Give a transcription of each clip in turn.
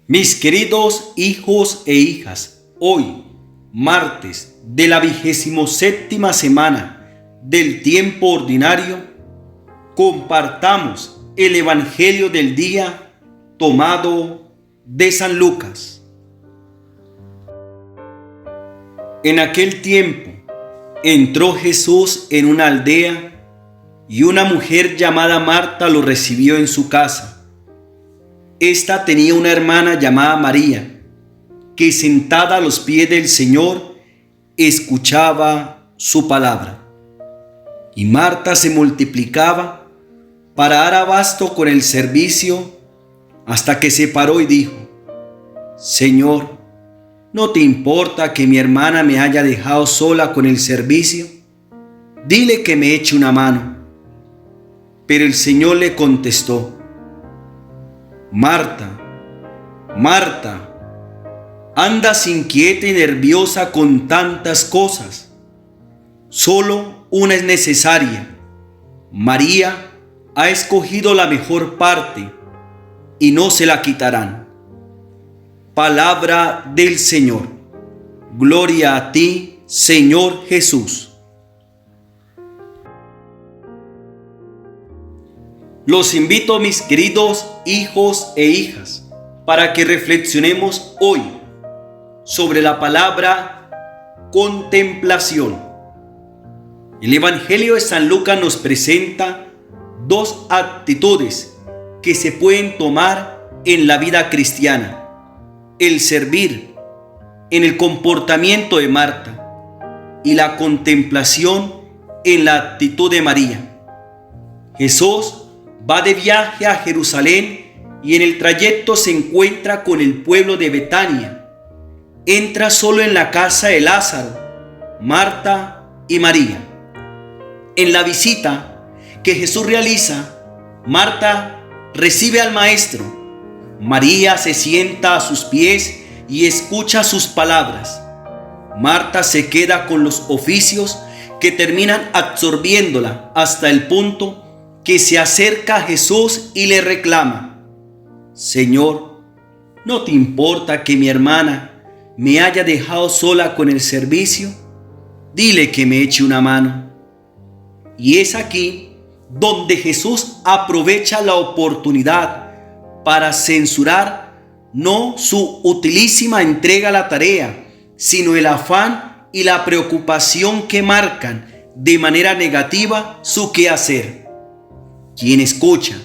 Mis queridos hijos e hijas, hoy, martes de la 27ª semana del tiempo ordinario, compartamos el Evangelio del día tomado de San Lucas. En aquel tiempo entró Jesús en una aldea y una mujer llamada Marta lo recibió en su casa. Esta tenía una hermana llamada María, que sentada a los pies del Señor, escuchaba su palabra. Y Marta se multiplicaba para dar abasto con el servicio, hasta que se paró y dijo: Señor, ¿no te importa que mi hermana me haya dejado sola con el servicio? Dile que me eche una mano. Pero el Señor le contestó: Marta, Marta, andas inquieta y nerviosa con tantas cosas. Solo una es necesaria. María ha escogido la mejor parte y no se la quitarán. Palabra del Señor. Gloria a ti, Señor Jesús. Los invito, mis queridos hijos e hijas, para que reflexionemos hoy sobre la palabra contemplación. El Evangelio de San Lucas nos presenta dos actitudes que se pueden tomar en la vida cristiana: el servir en el comportamiento de Marta y la contemplación en la actitud de María. Jesús va de viaje a Jerusalén y en el trayecto se encuentra con el pueblo de Betania. Entra solo en la casa de Lázaro, Marta y María. En la visita que Jesús realiza, Marta recibe al Maestro. María se sienta a sus pies y escucha sus palabras. Marta se queda con los oficios que terminan absorbiéndola hasta el punto que se acerca a Jesús y le reclama: Señor, ¿no te importa que mi hermana me haya dejado sola con el servicio? Dile que me eche una mano. Y es aquí donde Jesús aprovecha la oportunidad para censurar no su utilísima entrega a la tarea, sino el afán y la preocupación que marcan de manera negativa su quehacer. Quien escucha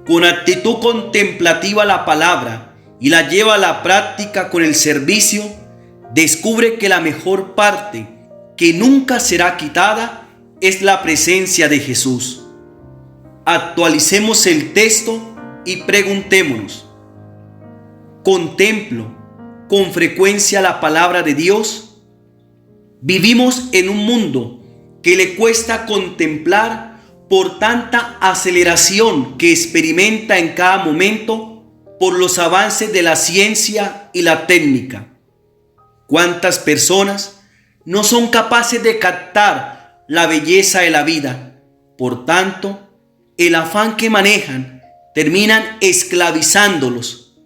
con actitud contemplativa la palabra y la lleva a la práctica con el servicio, descubre que la mejor parte, que nunca será quitada, es la presencia de Jesús. Actualicemos el texto y preguntémonos: ¿contemplo con frecuencia la palabra de Dios? Vivimos en un mundo que le cuesta contemplar por tanta aceleración que experimenta en cada momento por los avances de la ciencia y la técnica. ¿Cuántas personas no son capaces de captar la belleza de la vida? Por tanto, el afán que manejan terminan esclavizándolos.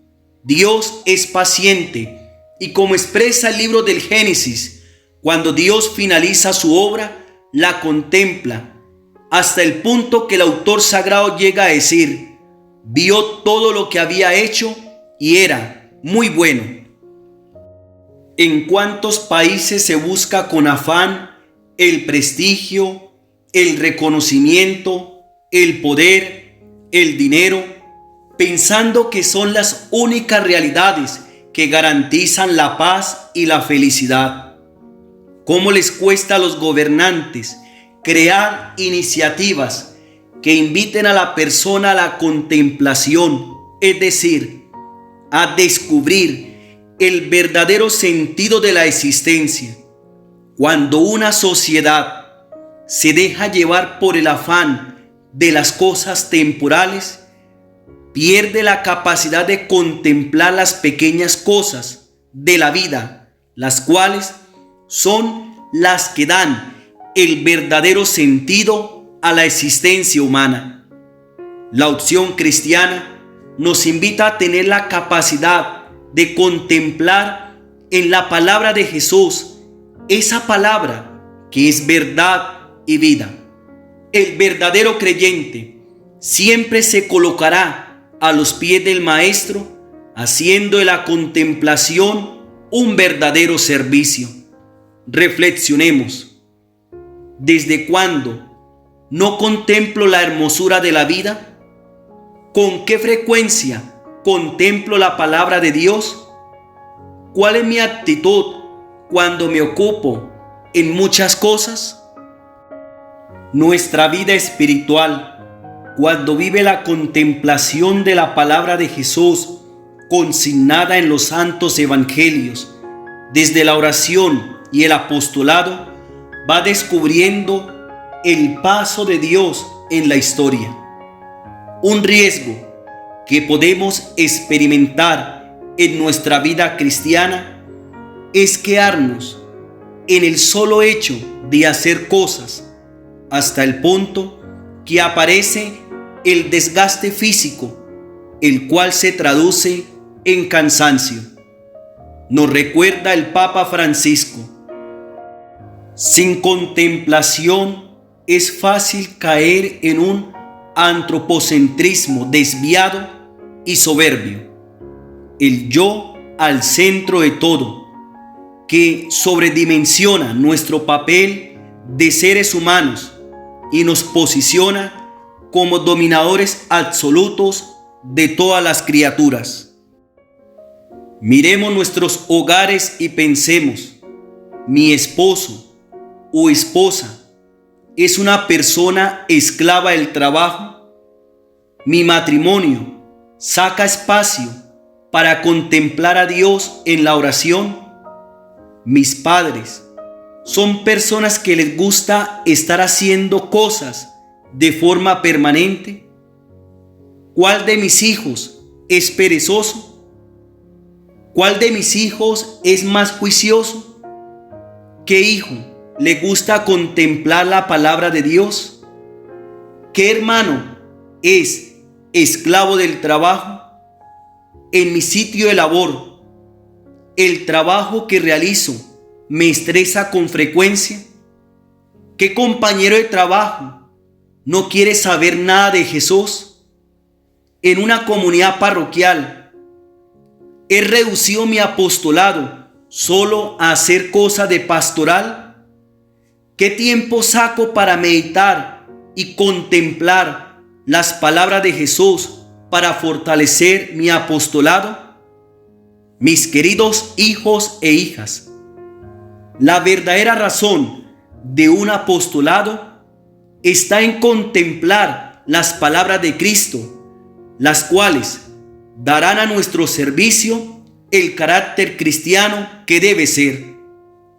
Dios es paciente y, como expresa el libro del Génesis, cuando Dios finaliza su obra, la contempla, hasta el punto que el autor sagrado llega a decir: vio todo lo que había hecho y era muy bueno. ¿En cuántos países se busca con afán el prestigio, el reconocimiento, el poder, el dinero, pensando que son las únicas realidades que garantizan la paz y la felicidad? ¿Cómo les cuesta a los gobernantes crear iniciativas que inviten a la persona a la contemplación, es decir, a descubrir el verdadero sentido de la existencia? Cuando una sociedad se deja llevar por el afán de las cosas temporales, pierde la capacidad de contemplar las pequeñas cosas de la vida, las cuales son las que dan el verdadero sentido a la existencia humana. La opción cristiana nos invita a tener la capacidad de contemplar en la palabra de Jesús, esa palabra que es verdad y vida. El verdadero creyente siempre se colocará a los pies del Maestro, haciendo de la contemplación un verdadero servicio. Reflexionemos. ¿Desde cuándo no contemplo la hermosura de la vida? ¿Con qué frecuencia contemplo la palabra de Dios? ¿Cuál es mi actitud cuando me ocupo en muchas cosas? Nuestra vida espiritual, cuando vive la contemplación de la palabra de Jesús consignada en los santos evangelios, desde la oración y el apostolado, va descubriendo el paso de Dios en la historia. Un riesgo que podemos experimentar en nuestra vida cristiana es quedarnos en el solo hecho de hacer cosas, hasta el punto que aparece el desgaste físico, el cual se traduce en cansancio. Nos recuerda el Papa Francisco: sin contemplación es fácil caer en un antropocentrismo desviado y soberbio, el yo al centro de todo, que sobredimensiona nuestro papel de seres humanos y nos posiciona como dominadores absolutos de todas las criaturas. Miremos nuestros hogares y pensemos: mi esposo o esposa es una persona esclava del trabajo. Mi matrimonio saca espacio para contemplar a Dios en la oración. Mis padres son personas que les gusta estar haciendo cosas de forma permanente. ¿Cuál de mis hijos es perezoso? ¿Cuál de mis hijos es más juicioso? ¿Qué hijo le gusta contemplar la palabra de Dios? ¿Qué hermano es esclavo del trabajo? En mi sitio de labor, ¿el trabajo que realizo me estresa con frecuencia? ¿Qué compañero de trabajo no quiere saber nada de Jesús? En una comunidad parroquial, ¿he reducido mi apostolado solo a hacer cosas de pastoral? ¿Qué tiempo saco para meditar y contemplar las palabras de Jesús para fortalecer mi apostolado? Mis queridos hijos e hijas, la verdadera razón de un apostolado está en contemplar las palabras de Cristo, las cuales darán a nuestro servicio el carácter cristiano que debe ser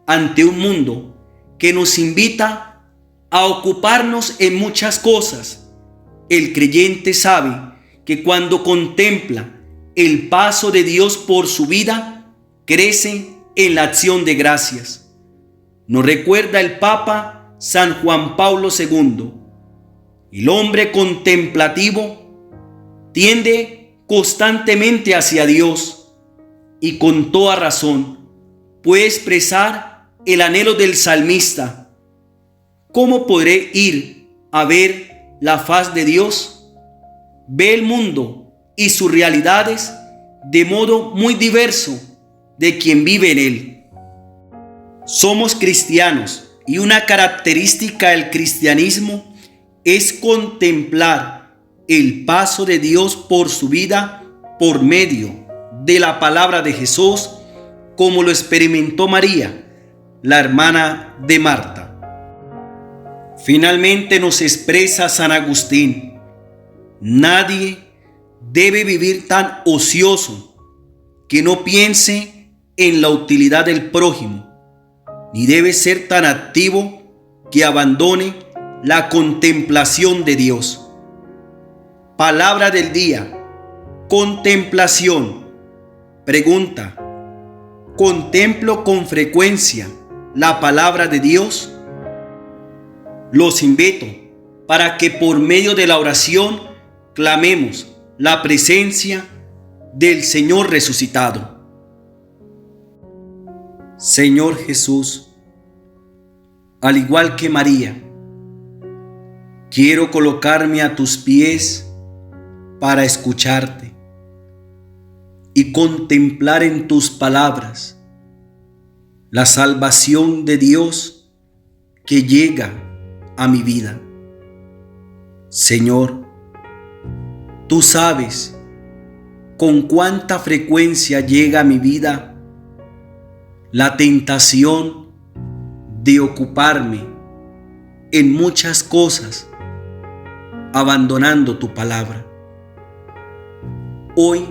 ante un mundo que nos invita a ocuparnos en muchas cosas. El creyente sabe que cuando contempla el paso de Dios por su vida, crece en la acción de gracias. Nos recuerda el Papa San Juan Pablo II: el hombre contemplativo tiende constantemente hacia Dios y con toda razón puede expresar el anhelo del salmista: ¿cómo podré ir a ver la faz de Dios? Ve el mundo y sus realidades de modo muy diverso de quien vive en él. Somos cristianos y una característica del cristianismo es contemplar el paso de Dios por su vida por medio de la palabra de Jesús, como lo experimentó María, la hermana de Marta. Finalmente nos expresa San Agustín: nadie debe vivir tan ocioso que no piense en la utilidad del prójimo, ni debe ser tan activo que abandone la contemplación de Dios. Palabra del día: contemplación. Pregunta: ¿contemplo con frecuencia la palabra de Dios? Los invito para que por medio de la oración clamemos la presencia del Señor resucitado. Señor Jesús, al igual que María, quiero colocarme a tus pies para escucharte y contemplar en tus palabras la salvación de Dios que llega a mi vida. Señor, tú sabes con cuánta frecuencia llega a mi vida la tentación de ocuparme en muchas cosas, abandonando tu palabra. Hoy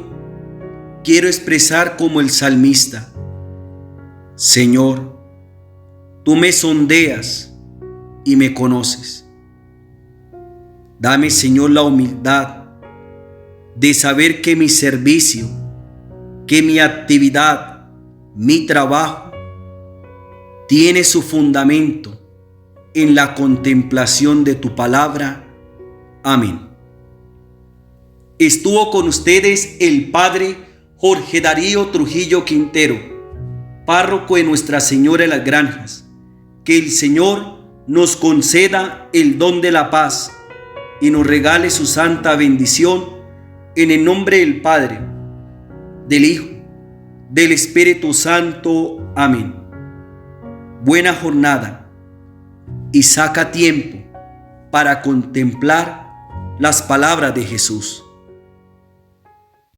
quiero expresar como el salmista: Señor, tú me sondeas y me conoces. Dame, Señor, la humildad de saber que mi servicio, que mi actividad, mi trabajo tiene su fundamento en la contemplación de tu palabra. Amén. Estuvo con ustedes el Padre Jorge Darío Trujillo Quintero, párroco de Nuestra Señora de las Granjas. Que el Señor nos conceda el don de la paz y nos regale su santa bendición, en el nombre del Padre, del Hijo, del Espíritu Santo. Amén. Buena jornada y saca tiempo para contemplar las palabras de Jesús.